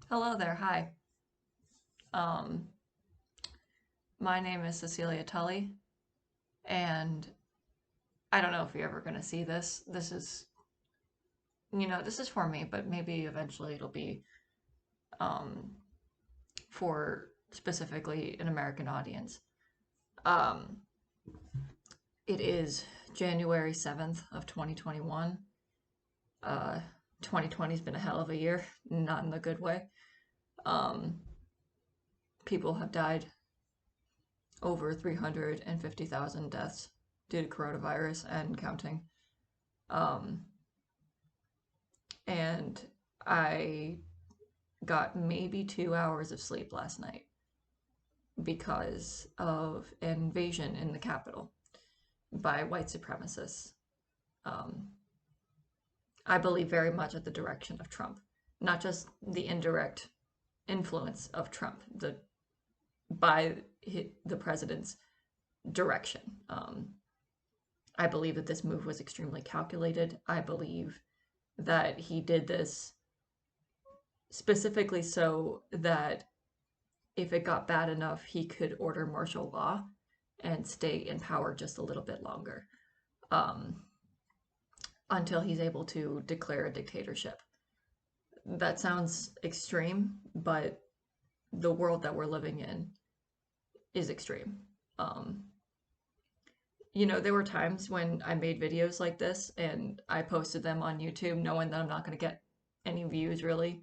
Hello there. Hi. Um, my name is Cecilia Tully, and I don't know if you're ever going to see this. This is for me, but maybe eventually it'll be um, for specifically an American audience. Um, it is January 7th of 2021. Uh, 2020's been a hell of a year, not in the good way. Um, People have died, over 350,000 deaths due to coronavirus and counting. Um, and I got maybe 2 hours of sleep last night because of an invasion in the Capitol by white supremacists. Um, I believe very much at the direction of Trump, not just the indirect influence of Trump, by the president's direction. I believe that this move was extremely calculated. I believe that he did this specifically so that if it got bad enough, he could order martial law and stay in power just a little bit longer, um, until he's able to declare a dictatorship. That sounds extreme, but the world that we're living in is extreme. Um, there were times when I made videos like this and I posted them on YouTube knowing that I'm not going to get any views really,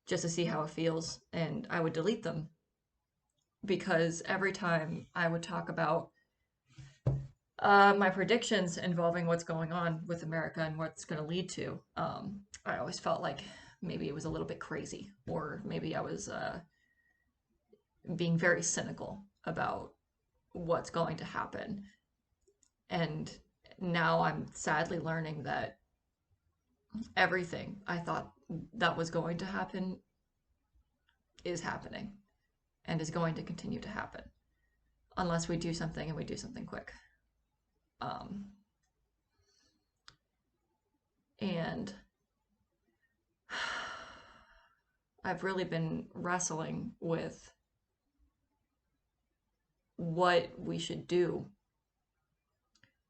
just to see how it feels, and I would delete them because every time I would talk about my predictions involving what's going on with America and what's going to lead to, I always felt like maybe it was a little bit crazy, or maybe I was being very cynical about what's going to happen. And now I'm sadly learning that everything I thought that was going to happen is happening and is going to continue to happen unless we do something and we do something quick. Um, and I've really been wrestling with what we should do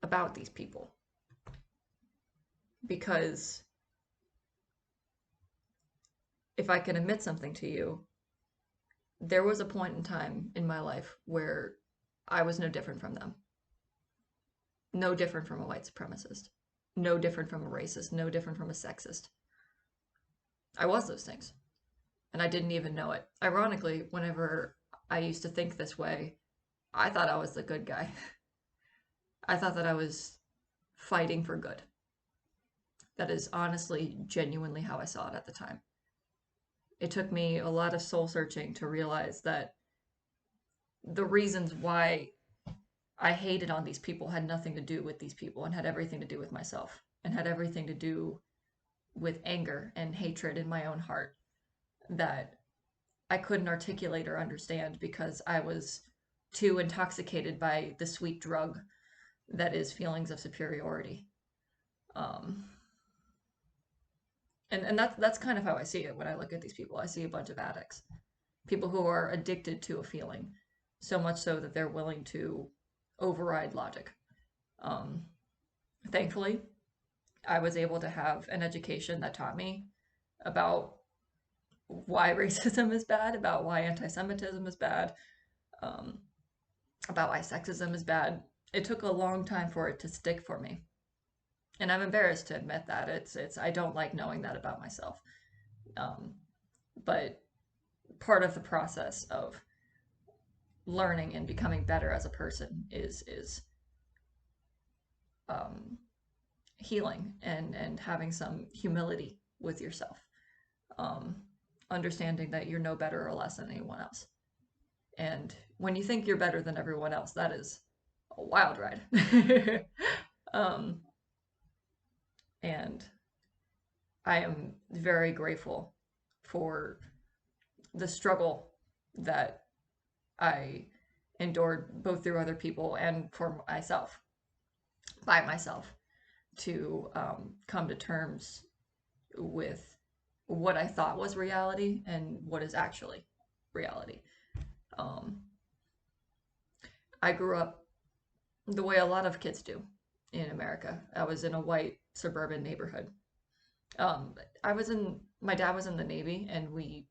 about these people, because if I can admit something to you, there was a point in time in my life where I was no different from them, no different from a white supremacist, no different from a racist, no different from a sexist. I was those things, and I didn't even know it. Ironically, whenever I used to think this way, I thought I was the good guy. I thought that I was fighting for good. That is honestly, genuinely how I saw it at the time. It took me a lot of soul searching to realize that the reasons why I hated on these people had nothing to do with these people and had everything to do with myself and had everything to do with anger and hatred in my own heart that I couldn't articulate or understand because I was too intoxicated by the sweet drug that is feelings of superiority. Um, and that's kind of how I see it when I look at these people. I see a bunch of addicts, people who are addicted to a feeling, so much so that they're willing to override logic. Um, Thankfully, I was able to have an education that taught me about why racism is bad, about why anti Semitism is bad, um, about why sexism is bad. It took a long time for it to stick for me. And I'm embarrassed to admit that. I don't like knowing that about myself. Um, but part of the process of learning and becoming better as a person is um, healing and having some humility with yourself, um, understanding that you're no better or less than anyone else. And when you think you're better than everyone else, that is a wild ride. um, and I am very grateful for the struggle that I endured both through other people and for myself, by myself, to come to terms with what I thought was reality and what is actually reality. Um, I grew up the way a lot of kids do in America. I was in a white suburban neighborhood. Um, my dad was in the Navy and we,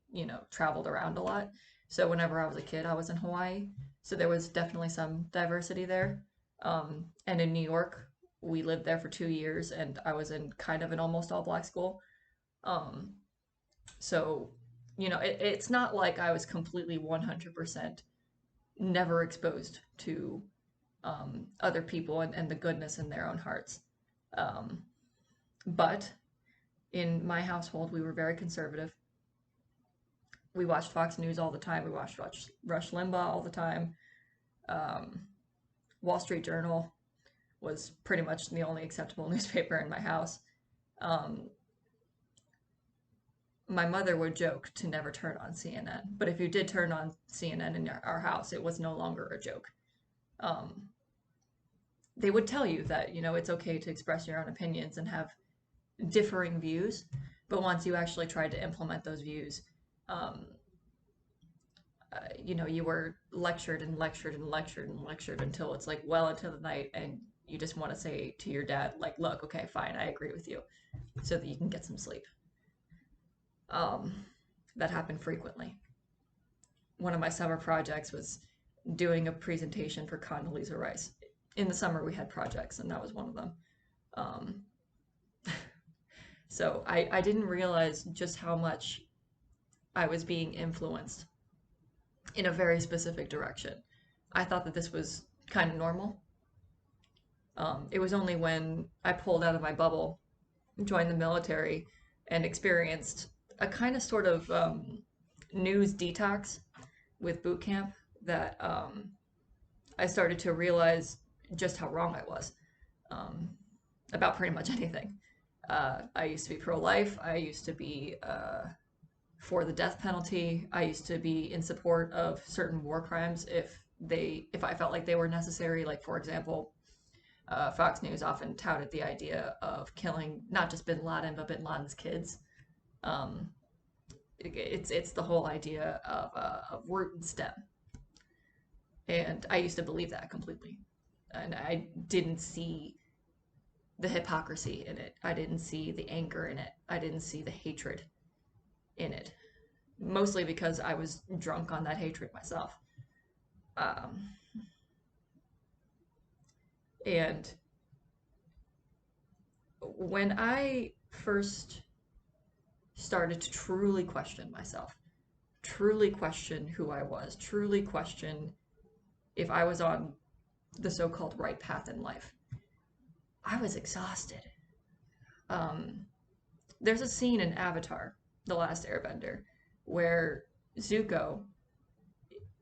traveled around a lot. So whenever I was a kid, I was in Hawaii. So there was definitely some diversity there. And in New York, we lived there for 2 years and I was in kind of an almost all black school. Um, so, it's not like I was completely 100% never exposed to other people and the goodness in their own hearts. Um, but in my household, we were very conservative. We watched Fox News all the time. We watched Rush Limbaugh all the time. Um, Wall Street Journal was pretty much the only acceptable newspaper in my house. Um, my mother would joke to never turn on CNN, but if you did turn on CNN in our house, it was no longer a joke. Um, they would tell you that, it's okay to express your own opinions and have differing views, but once you actually tried to implement those views, um, you were lectured and lectured and lectured and lectured until it's like well into the night, and you just want to say to your dad, like, look, okay, fine, I agree with you, so that you can get some sleep. Um, that happened frequently. One of my summer projects was doing a presentation for Condoleezza Rice. In the summer, we had projects, and that was one of them. Um, so I didn't realize just how much I was being influenced in a very specific direction. I thought that this was kind of normal. It was only when I pulled out of my bubble, joined the military, and experienced a kind of sort of news detox with boot camp that I started to realize just how wrong I was um, about pretty much anything. I used to be pro-life. I used to be for the death penalty. I used to be in support of certain war crimes if I felt like they were necessary. Like for example, Fox News often touted the idea of killing not just Bin Laden but Bin Laden's kids. Um, it's the whole idea of root and stem, and I used to believe that completely, and I didn't see the hypocrisy in it. I didn't see the anger in it. I didn't see the hatred in it, mostly because I was drunk on that hatred myself. Um, and when I first started to truly question myself, truly question who I was, truly question if I was on the so called right path in life, I was exhausted. Um, there's a scene in Avatar, The Last Airbender, where Zuko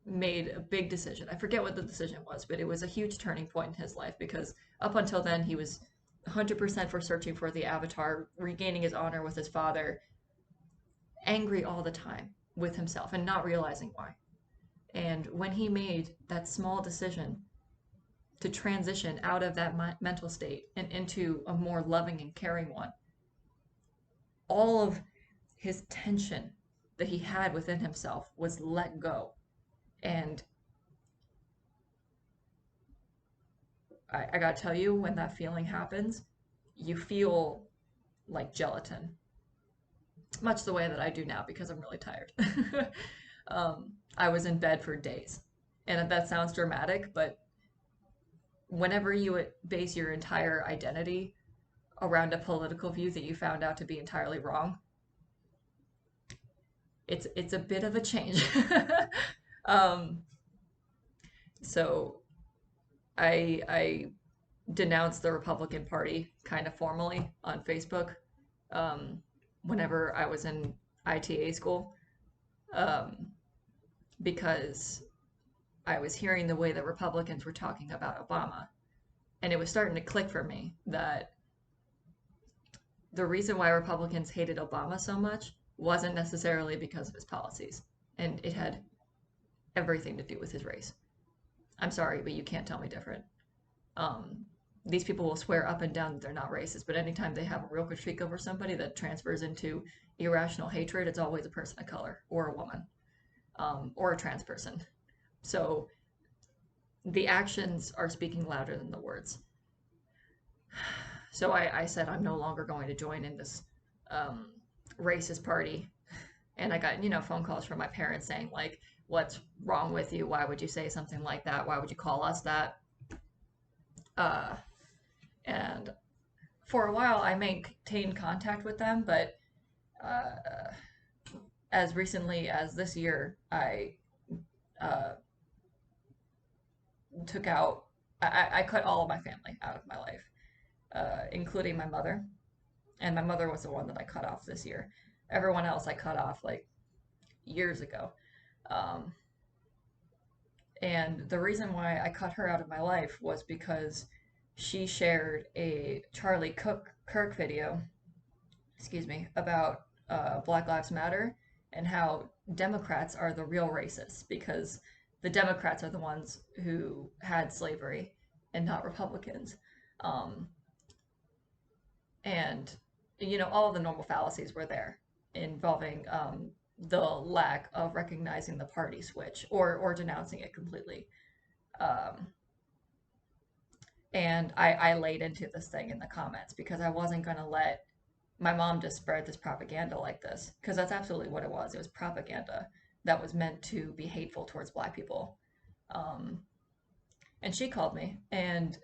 made a big decision. I forget what the decision was, but it was a huge turning point in his life because up until then he was 100% for searching for the Avatar, regaining his honor with his father, angry all the time with himself and not realizing why. And when he made that small decision to transition out of that mental state and into a more loving and caring one, all of his tension that he had within himself was let go. And I gotta tell you, when that feeling happens, you feel like gelatin, much the way that I do now because I'm really tired. I was in bed for days. And that sounds dramatic, but whenever you base your entire identity around a political view that you found out to be entirely wrong, it's a bit of a change. um, so I denounced the Republican Party kind of formally on Facebook um, whenever I was in ITA school um, because I was hearing the way that Republicans were talking about Obama. And it was starting to click for me that the reason why Republicans hated Obama so much wasn't necessarily because of his policies. And it had everything to do with his race. I'm sorry, but you can't tell me different. Um, these people will swear up and down that they're not racist, but anytime they have a real critique over somebody that transfers into irrational hatred, it's always a person of color or a woman, or a trans person. So the actions are speaking louder than the words. So I said I'm no longer going to join in this um, racist party. And I got, phone calls from my parents saying, like, what's wrong with you? Why would you say something like that? Why would you call us that? Uh, and for a while, I maintained contact with them, but uh, as recently as this year, I uh, took out, I cut all of my family out of my life, including my mother. And my mother was the one that I cut off this year. Everyone else I cut off like years ago. Um, and the reason why I cut her out of my life was because she shared a Charlie Kirk video, excuse me, about Black Lives Matter and how Democrats are the real racists because the Democrats are the ones who had slavery and not Republicans. Um, and all of the normal fallacies were there involving the lack of recognizing the party switch or denouncing it completely. um, and I laid into this thing in the comments because I wasn't going to let my mom just spread this propaganda like this, because that's absolutely what it was. It was propaganda that was meant to be hateful towards Black people. um, and she called me, and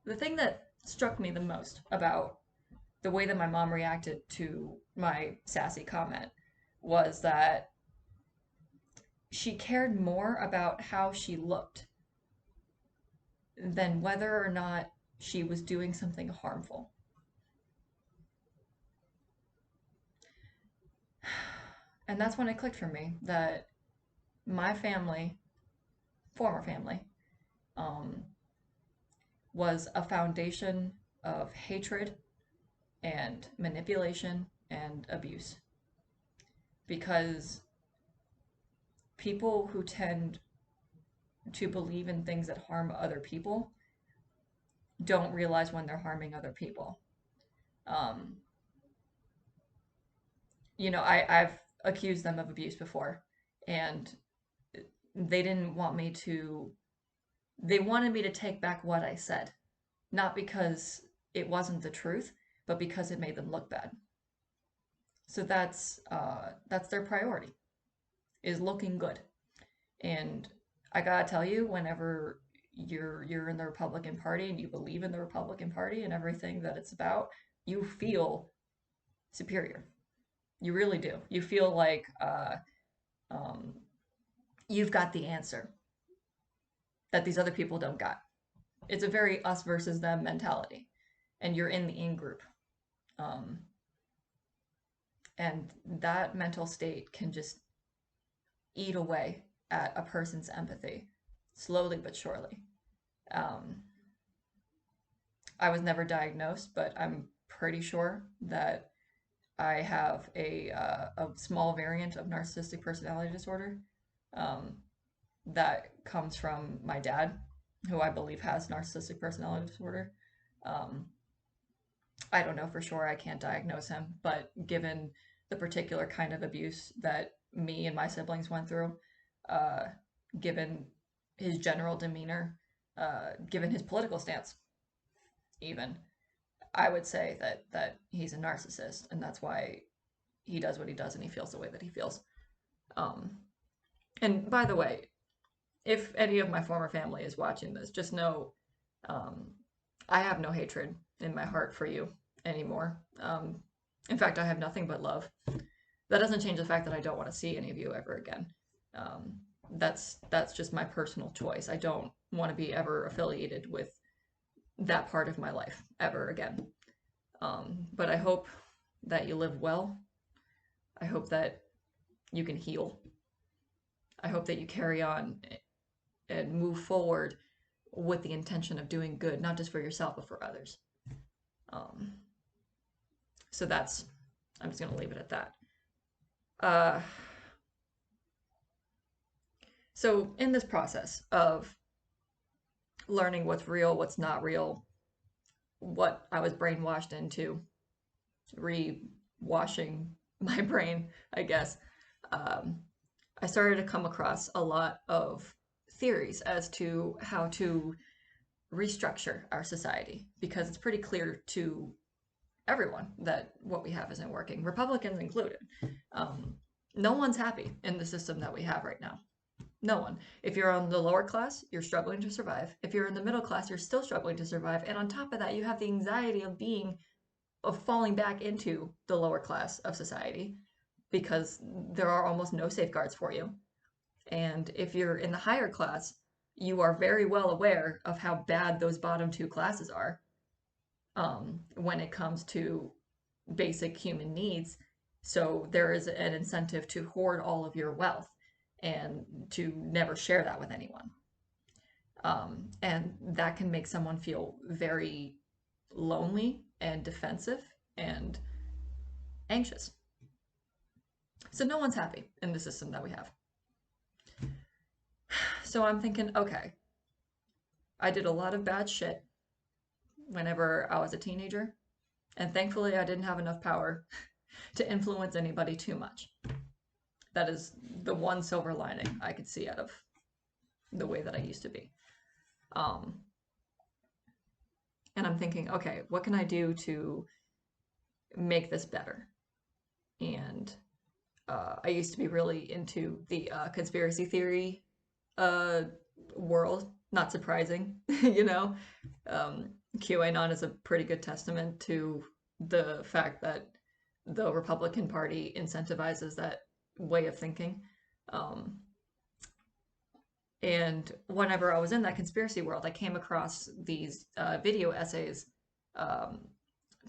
the thing that struck me the most about the way that my mom reacted to my sassy comment was that she cared more about how she looked than whether or not she was doing something harmful. And that's when it clicked for me that my family, former family, um, was a foundation of hatred and manipulation and abuse. Because people who tend to believe in things that harm other people don't realize when they're harming other people. Um, I've accused them of abuse before, and they didn't want me to, they wanted me to take back what I said, not because it wasn't the truth, but because it made them look bad. So that's their priority, is looking good. And I gotta tell you, whenever you're in the Republican Party and you believe in the Republican Party and everything that it's about, you feel superior. You really do. You feel like um, you've got the answer that these other people don't got. It's a very us versus them mentality, and you're in the in group. Um, and that mental state can just eat away at a person's empathy, slowly but surely. Um, I was never diagnosed, but I'm pretty sure that I have a small variant of narcissistic personality disorder. Um, that comes from my dad, who I believe has narcissistic personality disorder. Um, I don't know for sure, I can't diagnose him, but given the particular kind of abuse that me and my siblings went through, uh, given his general demeanor, given his political stance, even, I would say that he's a narcissist, and that's why he does what he does and he feels the way that he feels. Um, and by the way, if any of my former family is watching this, just know um, I have no hatred in my heart for you anymore. In fact, I have nothing but love. That doesn't change the fact that I don't want to see any of you ever again. Um, that's just my personal choice. I don't want to be ever affiliated with that part of my life ever again. But I hope that you live well. I hope that you can heal. I hope that you carry on and move forward with the intention of doing good, not just for yourself, but for others. Um, so I'm just going to leave it at that. Uh, so in this process of learning what's real, what's not real, what I was brainwashed into, re-washing my brain, I guess. Um, I started to come across a lot of theories as to how to restructure our society because it's pretty clear to everyone that what we have isn't working, Republicans included. Um, no one's happy in the system that we have right now. No one. If you're on the lower class, you're struggling to survive. If you're in the middle class, you're still struggling to survive. And on top of that, you have the anxiety of falling back into the lower class of society because there are almost no safeguards for you. And if you're in the higher class, you are very well aware of how bad those bottom two classes are when it comes to basic human needs. So there is an incentive to hoard all of your wealth and to never share that with anyone. And that can make someone feel very lonely and defensive and anxious. So no one's happy in the system that we have. So I'm thinking, okay, I did a lot of bad shit whenever I was a teenager, and thankfully I didn't have enough power to influence anybody too much. That is the one silver lining I could see out of the way that I used to be. And I'm thinking, okay, what can I do to make this better? And I used to be really into the conspiracy theory world. Not surprising, you know. QAnon is a pretty good testament to the fact that the Republican Party incentivizes that way of thinking. And whenever I was in that conspiracy world, I came across these video essays,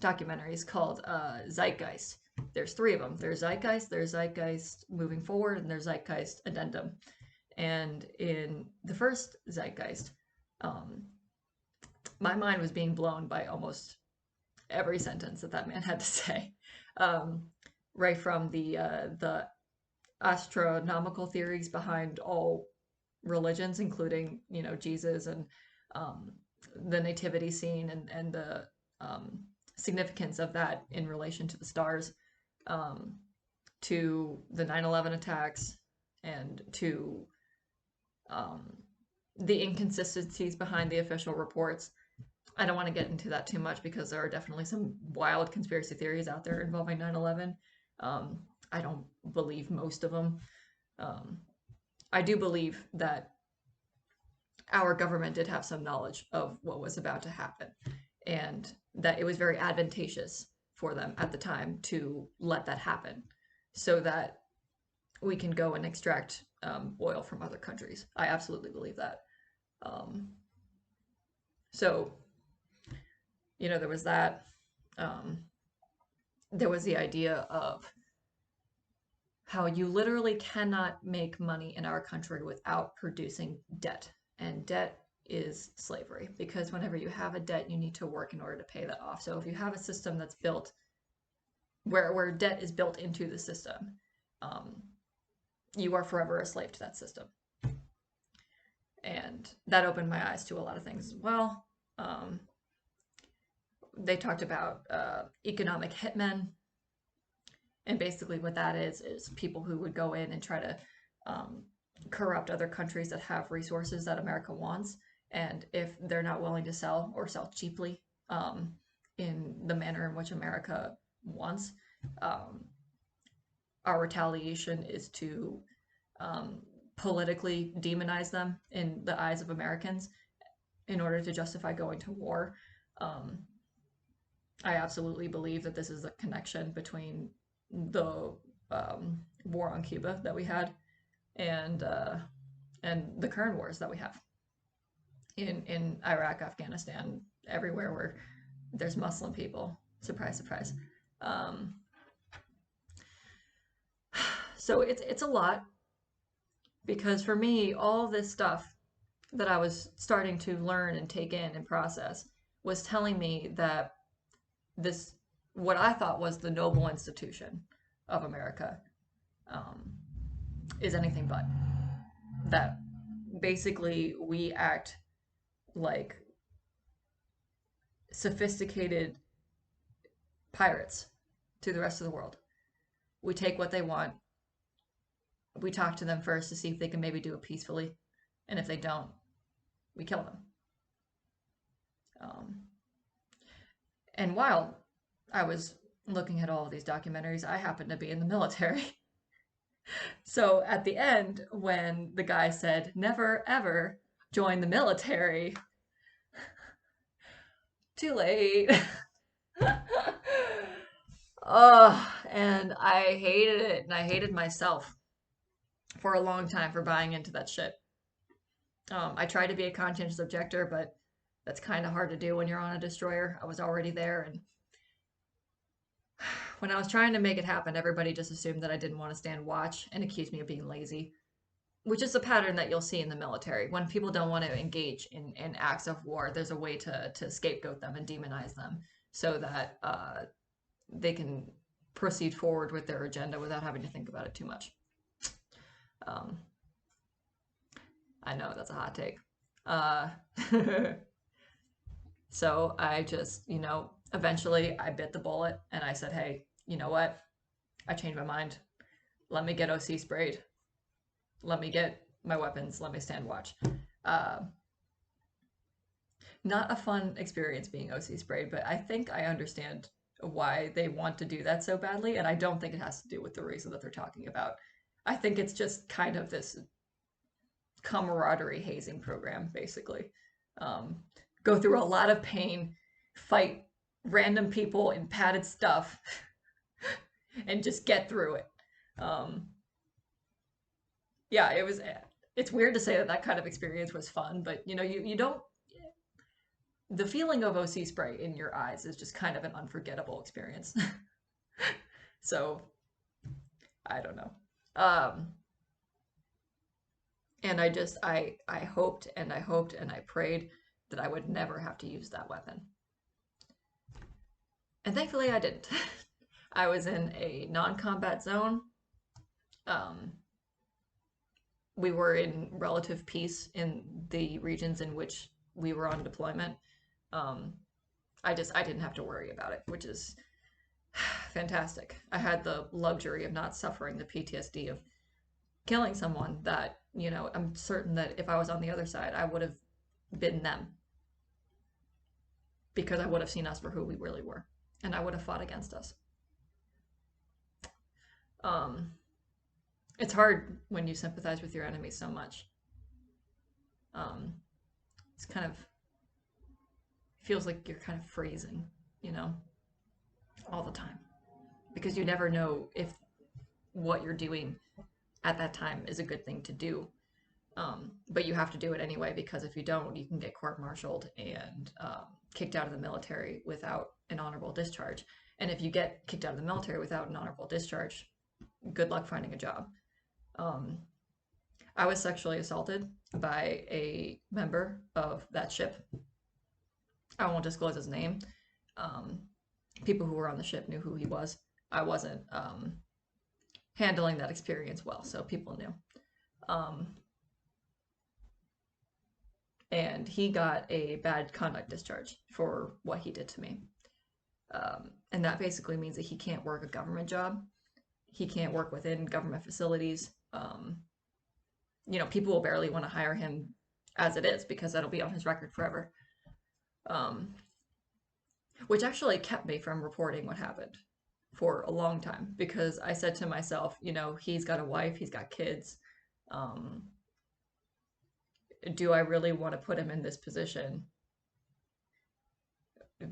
documentaries called Zeitgeist. There's three of them. There's Zeitgeist Moving Forward, and there's Zeitgeist Addendum. And in the first Zeitgeist, my mind was being blown by almost every sentence that man had to say, right from the astronomical theories behind all religions, including Jesus and the nativity scene and the significance of that in relation to the stars, to the 9/11 attacks, and to the inconsistencies behind the official reports. I don't want to get into that too much because there are definitely some wild conspiracy theories out there involving 9/11. I don't believe most of them. I do believe that our government did have some knowledge of what was about to happen, and that it was very advantageous for them at the time to let that happen so that we can go and extract oil from other countries. I absolutely believe that. So, there was that. There was the idea of how you literally cannot make money in our country without producing debt. And debt is slavery because whenever you have a debt, you need to work in order to pay that off. So if you have a system that's built where debt is built into the system, you are forever a slave to that system. And that opened my eyes to a lot of things as well. They talked about economic hitmen. And basically what that is people who would go in and try to corrupt other countries that have resources that America wants. And if they're not willing to sell or sell cheaply in the manner in which America wants, our retaliation is to politically demonize them in the eyes of Americans in order to justify going to war. I absolutely believe that this is a connection between the war on Cuba that we had and the current wars that we have in Iraq, Afghanistan, everywhere where there's Muslim people. Surprise, surprise. So it's a lot because for me, all this stuff that I was starting to learn and take in and process was telling me that this, what I thought was the noble institution of America, is anything but. That basically we act like sophisticated pirates to the rest of the world. We take what they want. We talk to them first to see if they can maybe do it peacefully. And if they don't, we kill them. Um, and while I was looking at all of these documentaries, I happened to be in the military. So at the end, when the guy said, never ever join the military, too late. Oh, and I hated it, and I hated myself for a long time for buying into that shit. I tried to be a conscientious objector, but that's kind of hard to do when you're on a destroyer. I was already there, and when I was trying to make it happen, everybody just assumed that I didn't want to stand watch and accused me of being lazy, which is a pattern that you'll see in the military. When people don't want to engage in acts of war, there's a way to scapegoat them and demonize them so that they can proceed forward with their agenda without having to think about it too much. Um, I know that's a hot take. So I just, eventually I bit the bullet and I said, hey, you know what? I changed my mind. Let me get OC sprayed. Let me get my weapons. Let me stand watch. Not a fun experience being OC sprayed, but I think I understand why they want to do that so badly, and I don't think it has to do with the reason that they're talking about. I think it's just kind of this camaraderie hazing program, basically. Go through a lot of pain, fight random people in padded stuff, and just get through it. Yeah, it's weird to say that that kind of experience was fun, but you don't, the feeling of OC spray in your eyes is just kind of an unforgettable experience. So I don't know. And I hoped and I hoped and I prayed that I would never have to use that weapon. And thankfully I didn't. I was in a non-combat zone. We were in relative peace in the regions in which we were on deployment. I didn't have to worry about it, which is fantastic. I had the luxury of not suffering the PTSD of killing someone that, I'm certain that if I was on the other side, I would have been them. Because I would have seen us for who we really were. And I would have fought against us. It's hard when you sympathize with your enemies so much. It's kind of feels like you're kind of freezing, all the time. Because you never know if what you're doing at that time is a good thing to do. But you have to do it anyway, because if you don't, you can get court-martialed and kicked out of the military without an honorable discharge. And if you get kicked out of the military without an honorable discharge, good luck finding a job. I was sexually assaulted by a member of that ship. I won't disclose his name. People who were on the ship knew who he was. I wasn't handling that experience well, so people knew. And he got a bad conduct discharge for what he did to me. And that basically means that he can't work a government job. He can't work within government facilities. People will barely want to hire him as it is because that'll be on his record forever. Which actually kept me from reporting what happened for a long time, because I said to myself, he's got a wife, he's got kids. Do I really want to put him in this position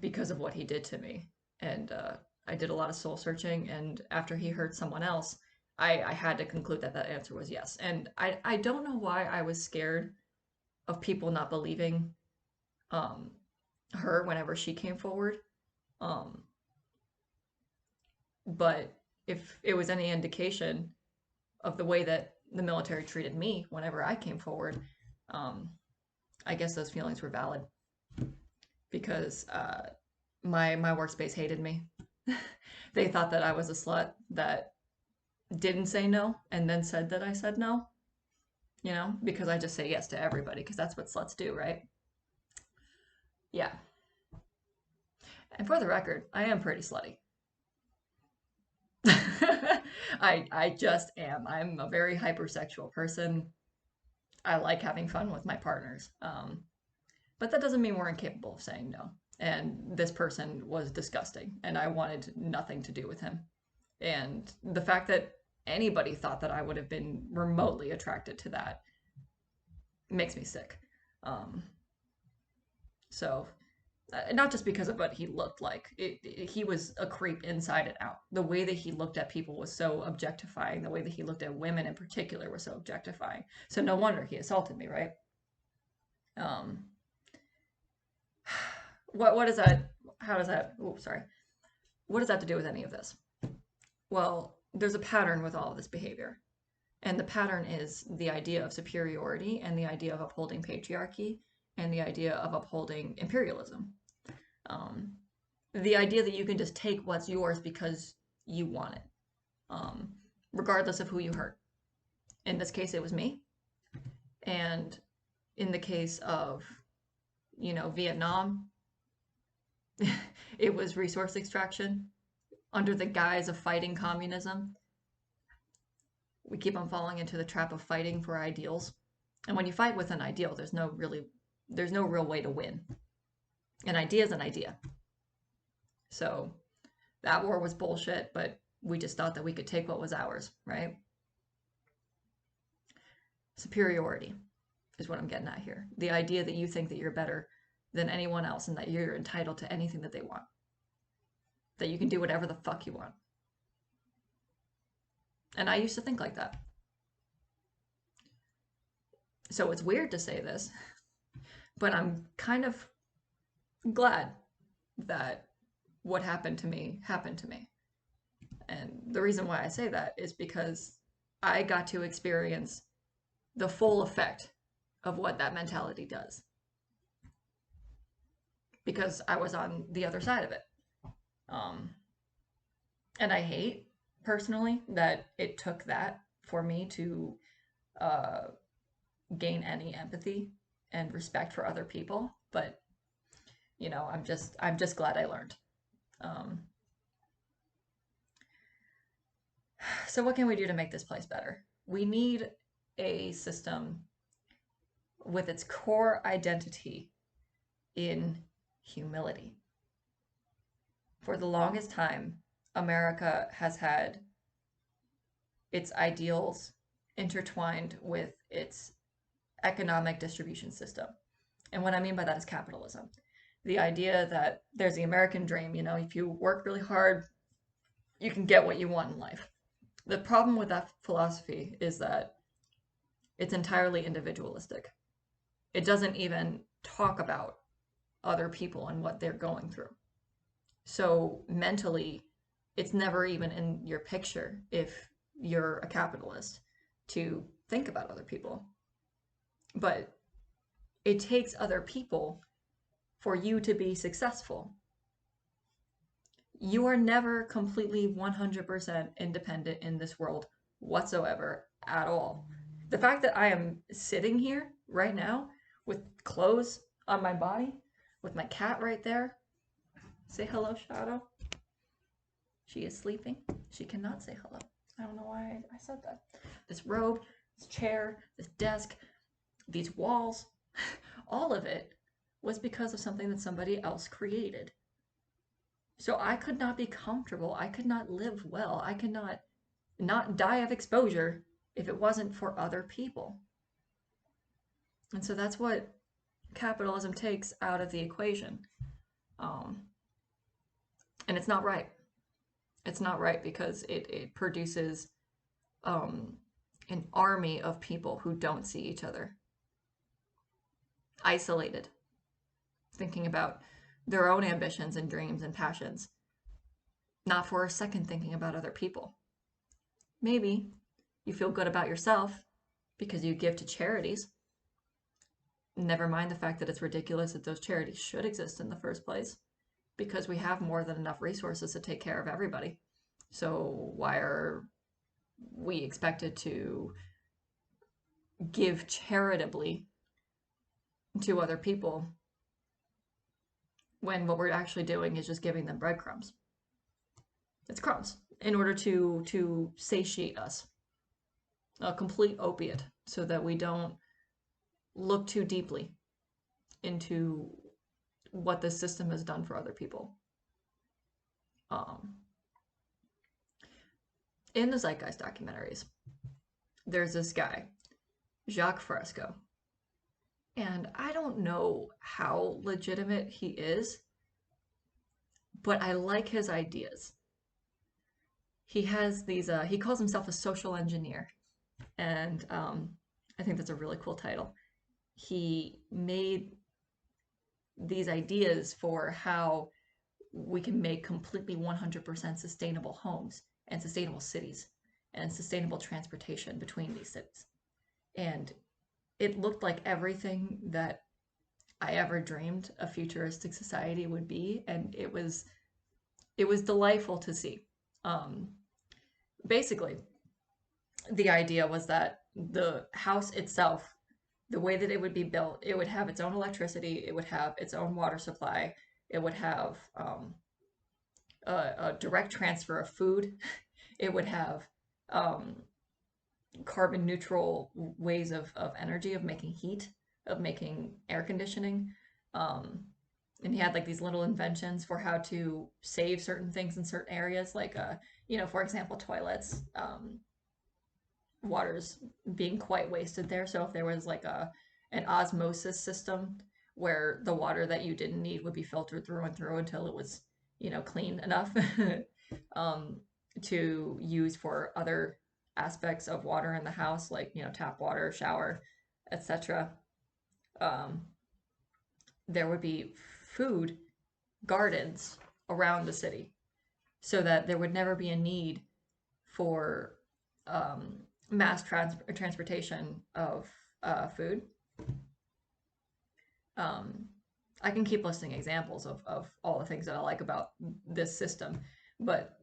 because of what he did to me? And I did a lot of soul searching, and after he hurt someone else, I had to conclude that that answer was yes. And I don't know why I was scared of people not believing her whenever she came forward. But if it was any indication of the way that the military treated me whenever I came forward, I guess those feelings were valid, because my workspace hated me. They thought that I was a slut that didn't say no and then said that I said no, because I just say yes to everybody, because that's what sluts do, right? Yeah. And for the record, I am pretty slutty. I just am. I'm a very hypersexual person. I like having fun with my partners. But that doesn't mean we're incapable of saying no. And this person was disgusting, and I wanted nothing to do with him. And the fact that anybody thought that I would have been remotely attracted to that makes me sick. Um, so not just because of what he looked like. He was a creep inside and out. The way that he looked at people was so objectifying. The way that he looked at women in particular was so objectifying. So no wonder he assaulted me, right? Um, what is that? How does that? Oh, sorry. What does that have to do with any of this? Well, there's a pattern with all of this behavior. And the pattern is the idea of superiority and the idea of upholding patriarchy and the idea of upholding imperialism. Um, the idea that you can just take what's yours because you want it, um, regardless of who you hurt. In this case, it was me. And in the case of, Vietnam, it was resource extraction under the guise of fighting communism. We keep on falling into the trap of fighting for ideals. And when you fight with an ideal, there's no real way to win. An idea is an idea. So that war was bullshit, but we just thought that we could take what was ours, right? Superiority is what I'm getting at here. The idea that you think that you're better than anyone else and that you're entitled to anything that they want. That you can do whatever the fuck you want. And I used to think like that. So it's weird to say this, but I'm kind of glad that what happened to me happened to me. And the reason why I say that is because I got to experience the full effect of what that mentality does. Because I was on the other side of it. And I hate, personally, that it took that for me to uh, gain any empathy and respect for other people. But, I'm just glad I learned. Um, so what can we do to make this place better? We need a system with its core identity in humility. For the longest time, America has had its ideals intertwined with its economic distribution system. And what I mean by that is capitalism. The idea that there's the American dream, if you work really hard, you can get what you want in life. The problem with that philosophy is that it's entirely individualistic. It doesn't even talk about other people and what they're going through. So mentally, it's never even in your picture if you're a capitalist to think about other people. But it takes other people for you to be successful. You are never completely 100% independent in this world whatsoever at all. The fact that I am sitting here right now with clothes on my body, with my cat right there. Say hello, Shadow. She is sleeping. She cannot say hello. I don't know why I said that. This robe, this chair, this desk, these walls, all of it was because of something that somebody else created. So I could not be comfortable. I could not live well. I could not die of exposure if it wasn't for other people. And so that's what capitalism takes out of the equation. And it's not right. It's not right because it produces an army of people who don't see each other. Isolated. Thinking about their own ambitions and dreams and passions. Not for a second thinking about other people. Maybe you feel good about yourself because you give to charities. Never mind the fact that it's ridiculous that those charities should exist in the first place, because we have more than enough resources to take care of everybody. So why are we expected to give charitably to other people when what we're actually doing is just giving them breadcrumbs. It's crumbs in order to satiate us, a complete opiate, so that we don't look too deeply into what this system has done for other people. Um, in the Zeitgeist documentaries, there's this guy, Jacques Fresco, and I don't know how legitimate he is, but I like his ideas. He has these, he calls himself a social engineer, and I think that's a really cool title. He made these ideas for how we can make completely 100% sustainable homes and sustainable cities and sustainable transportation between these cities. And it looked like everything that I ever dreamed a futuristic society would be, and it was delightful to see. Um, Basically, the idea was that the house itself, the way that it would be built, it would have its own electricity, it would have its own water supply, it would have a direct transfer of food, it would have um, carbon neutral ways of energy, of making heat, of making air conditioning. Um, and he had like these little inventions for how to save certain things in certain areas, like for example, toilets. Water's being quite wasted there. So if there was like an osmosis system where the water that you didn't need would be filtered through and through until it was, clean enough um, to use for other aspects of water in the house, like, tap water, shower, etc. Um, there would be food gardens around the city so that there would never be a need for um, mass transportation of food. Um, I can keep listing examples of all the things that I like about this system, but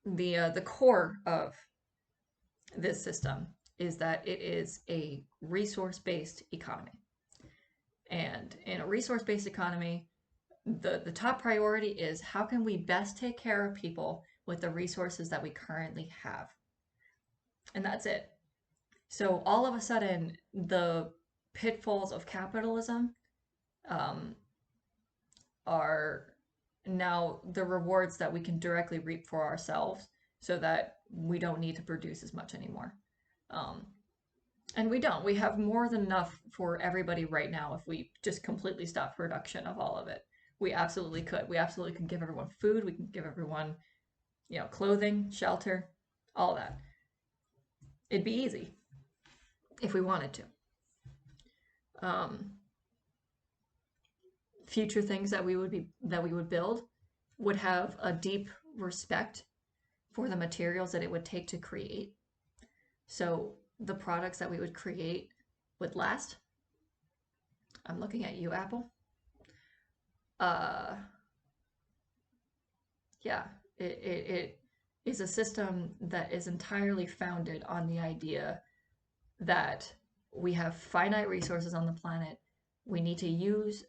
the core of this system is that it is a resource-based economy. And in a resource-based economy, the top priority is how can we best take care of people with the resources that we currently have. And that's it. So all of a sudden, the pitfalls of capitalism um, are now the rewards that we can directly reap for ourselves so that we don't need to produce as much anymore. Um, and we don't. We have more than enough for everybody right now if we just completely stop production of all of it. We absolutely could. We absolutely could give everyone food. We can give everyone, clothing, shelter, all of that. It'd be easy if we wanted to. Future things that we would build would have a deep respect for the materials that it would take to create. So the products that we would create would last. I'm looking at you, Apple. Uh, yeah, it is a system that is entirely founded on the idea that we have finite resources on the planet. We need to use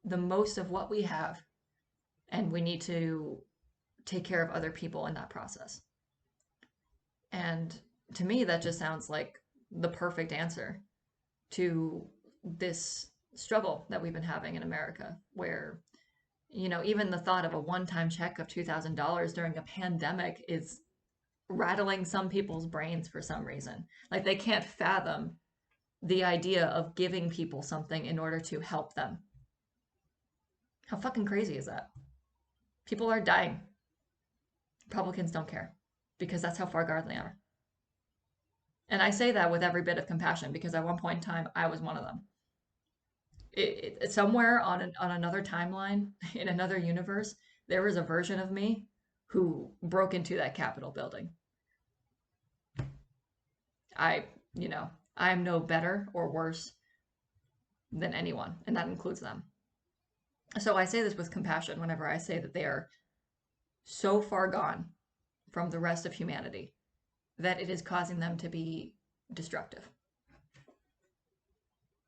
the most of what we have, and we need to take care of other people in that process. And to me, that just sounds like the perfect answer to this struggle that we've been having in America, where, even the thought of a one-time check of $2,000 during a pandemic is rattling some people's brains for some reason. Like they can't fathom the idea of giving people something in order to help them. How fucking crazy is that? People are dying. Republicans don't care because that's how far gone they are. And I say that with every bit of compassion because at one point in time, I was one of them. Somewhere on another timeline, in another universe, there was a version of me who broke into that Capitol building. I, I'm no better or worse than anyone, and that includes them. So I say this with compassion whenever I say that they are so far gone from the rest of humanity that it is causing them to be destructive.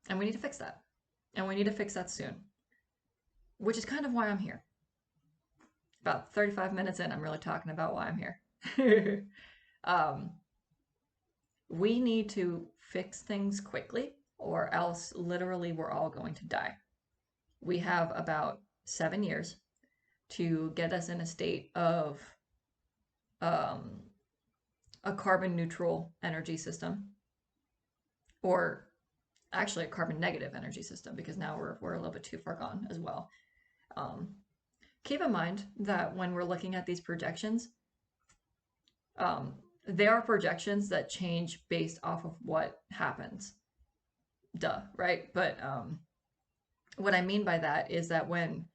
And we need to fix that. And we need to fix that soon. which is kind of why I'm here. About 35 minutes in, I'm really talking about why I'm here. um, we need to fix things quickly, or else literally we're all going to die. We have about 7 years to get us in a state of um, a carbon neutral energy system, or actually a carbon negative energy system, because now we're a little bit too far gone as well. Um, Keep in mind that when we're looking at these projections, they are projections that change based off of what happens. Duh, right? But what I mean by that is that when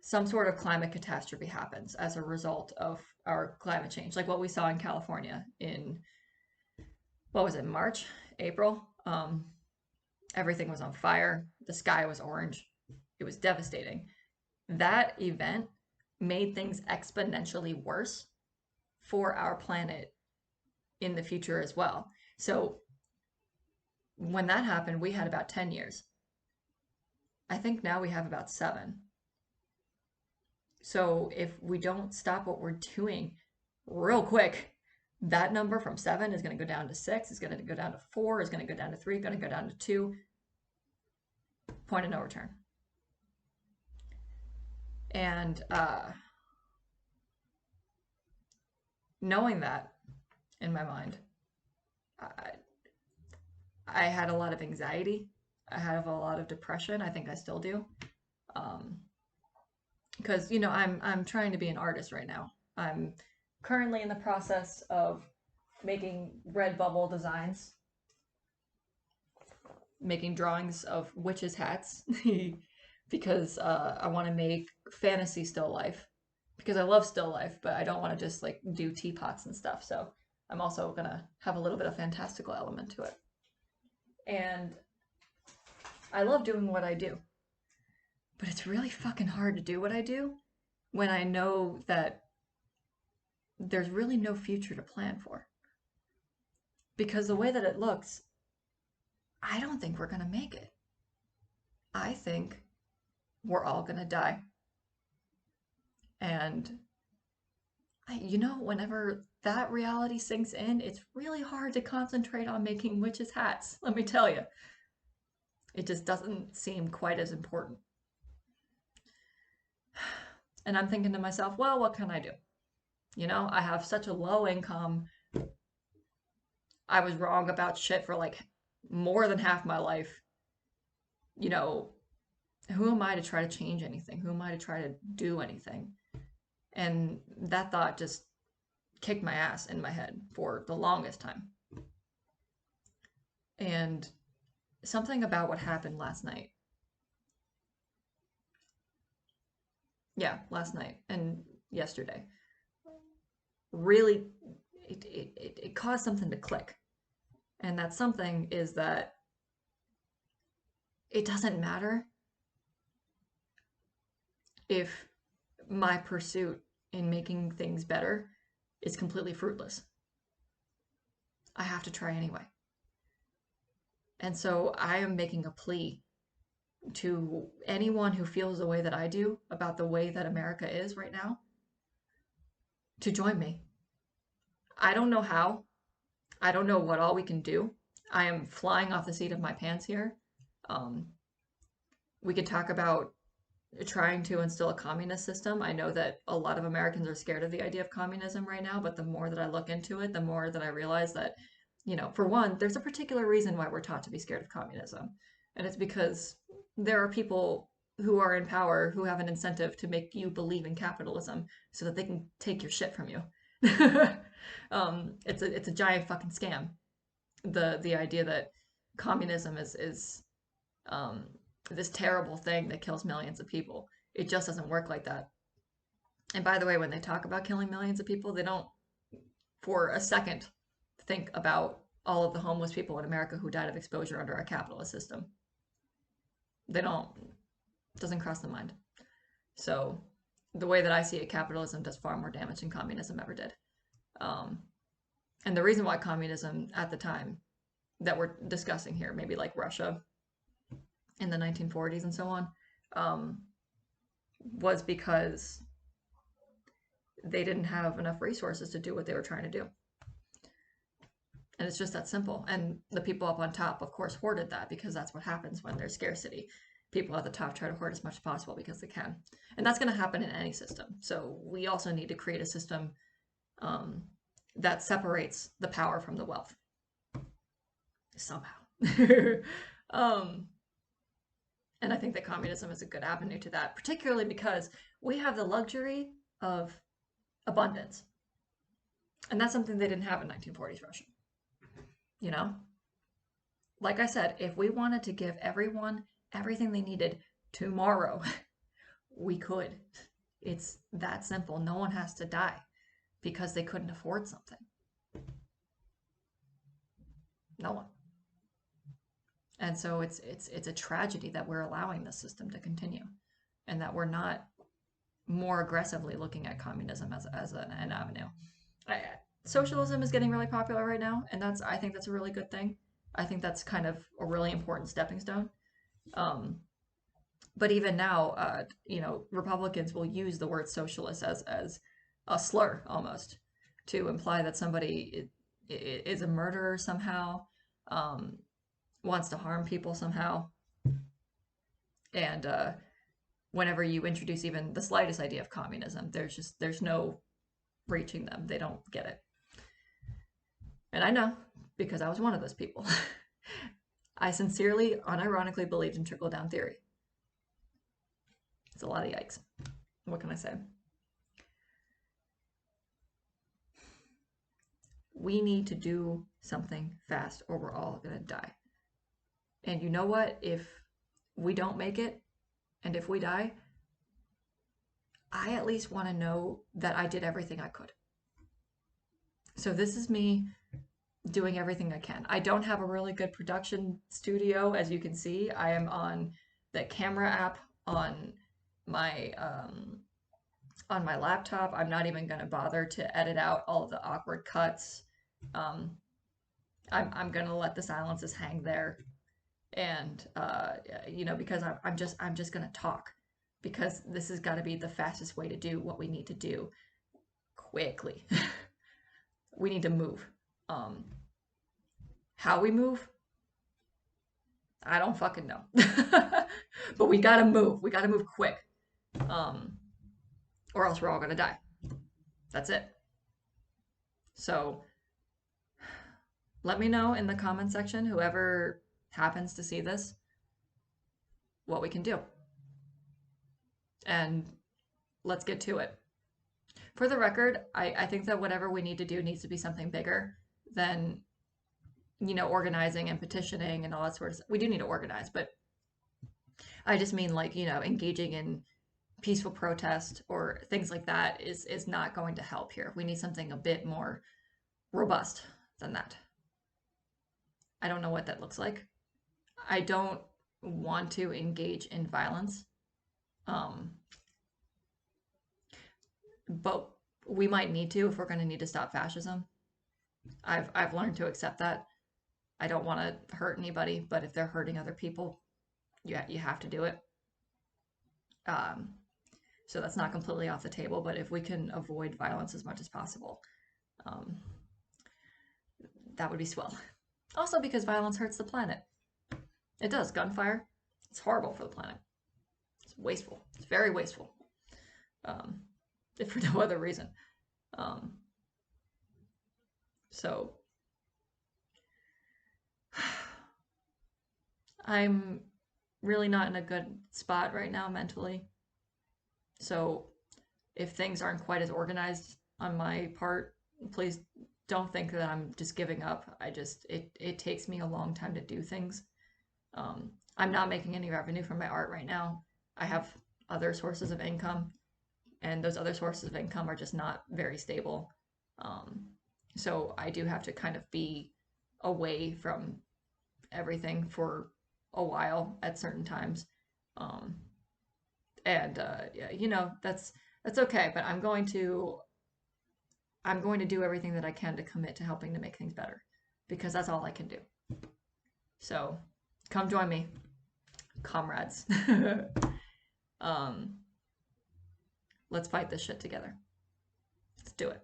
some sort of climate catastrophe happens as a result of our climate change, like what we saw in California in, what was it, March, April? Everything was on fire. The sky was orange. It was devastating. That event made things exponentially worse for our planet in the future as well. So when that happened, we had about 10 years. I think now we have about 7. So if we don't stop what we're doing real quick, that number from 7 is going to go down to 6, is going to go down to 4, is going to go down to 3, going to go down to 2. Point of no return. And knowing that in my mind, I had a lot of anxiety. I have a lot of depression. I think I still do. Because I'm trying to be an artist right now. I'm currently in the process of making Redbubble designs, making drawings of witches' hats, because I want to make fantasy still life, because I love still life, but I don't want to just like do teapots and stuff. So I'm also gonna have a little bit of fantastical element to it. And I love doing what I do, but it's really fucking hard to do what I do when I know that there's really no future to plan for. Because the way that it looks, I don't think we're gonna make it. I think we're all gonna die. And whenever that reality sinks in, it's really hard to concentrate on making witches' hats, let me tell you. It just doesn't seem quite as important. And I'm thinking to myself, well, what can I do? I have such a low income. I was wrong about shit for like more than half my life. Who am I to try to change anything? Who am I to try to do anything? And that thought just kicked my ass in my head for the longest time. And something about what happened last night. Yeah, last night and yesterday. Really, it caused something to click. And that something is that it doesn't matter if my pursuit in making things better is completely fruitless. I have to try anyway. And so I am making a plea to anyone who feels the way that I do about the way that America is right now to join me. I don't know how. I don't know what all we can do. I am flying off the seat of my pants here. We could talk about trying to instill a communist system. I know that a lot of Americans are scared of the idea of communism right now, but the more that I look into it, the more that I realize that, for one, there's a particular reason why we're taught to be scared of communism. And it's because there are people who are in power who have an incentive to make you believe in capitalism so that they can take your shit from you. It's a giant fucking scam. The idea that communism is this terrible thing that kills millions of people. It just doesn't work like that. And by the way, when they talk about killing millions of people, they don't for a second think about all of the homeless people in America who died of exposure under our capitalist system. They don't. It doesn't cross their mind. So the way that I see it, capitalism does far more damage than communism ever did. And the reason why communism at the time that we're discussing here, maybe like Russia in the 1940s and so on, was because they didn't have enough resources to do what they were trying to do. And it's just that simple. And the people up on top, of course, hoarded that because that's what happens when there's scarcity. People at the top try to hoard as much as possible because they can. And that's going to happen in any system. So we also need to create a system that separates the power from the wealth. Somehow. And I think that communism is a good avenue to that, particularly because we have the luxury of abundance. And that's something they didn't have in 1940s Russia. You know? Like I said, if we wanted to give everyone everything they needed tomorrow, we could. It's that simple. No one has to die because they couldn't afford something. No one. And so it's a tragedy that we're allowing this system to continue and that we're not more aggressively looking at communism as an avenue. Socialism is getting really popular right now, and I think that's a really good thing. I think that's kind of a really important stepping stone. But even now, Republicans will use the word socialist as a slur almost to imply that somebody is a murderer somehow, wants to harm people somehow. And whenever you introduce even the slightest idea of communism, there's no reaching them. They don't get it. And I know, because I was one of those people. I sincerely, unironically believed in trickle-down theory. It's a lot of yikes. What can I say? We need to do something fast or we're all going to die. And you know what? If we don't make it, and if we die, I at least want to know that I did everything I could. So this is me doing everything I can. I don't have a really good production studio, as you can see. I am on the camera app on my laptop. I'm not even going to bother to edit out all of the awkward cuts. I'm going to let the silences hang there, and because I'm just going to talk, because this has got to be the fastest way to do what we need to do quickly. We need to move. How we move, I don't fucking know. But we gotta move. We gotta move quick. Or else we're all gonna die. That's it. So let me know in the comment section, whoever happens to see this, what we can do. And let's get to it. For the record, I think that whatever we need to do needs to be something bigger than, organizing and petitioning and all that sort of stuff. We do need to organize, but I just mean engaging in peaceful protest or things like that is not going to help here. We need something a bit more robust than that. I don't know what that looks like. I don't want to engage in violence. But we might need to if we're going to need to stop fascism. I've learned to accept that. I don't want to hurt anybody, but if they're hurting other people, you have to do it. So that's not completely off the table, but if we can avoid violence as much as possible, that would be swell. Also because violence hurts the planet. It does. Gunfire, it's horrible for the planet. It's wasteful. It's very wasteful. If for no other reason. So I'm really not in a good spot right now mentally. So if things aren't quite as organized on my part, please don't think that I'm just giving up. It takes me a long time to do things. I'm not making any revenue from my art right now. I have other sources of income, and those other sources of income are just not very stable. So I do have to kind of be away from everything for a while at certain times. That's okay, but I'm going to do everything that I can to commit to helping to make things better, because that's all I can do. So come join me, comrades. Let's fight this shit together. Let's do it.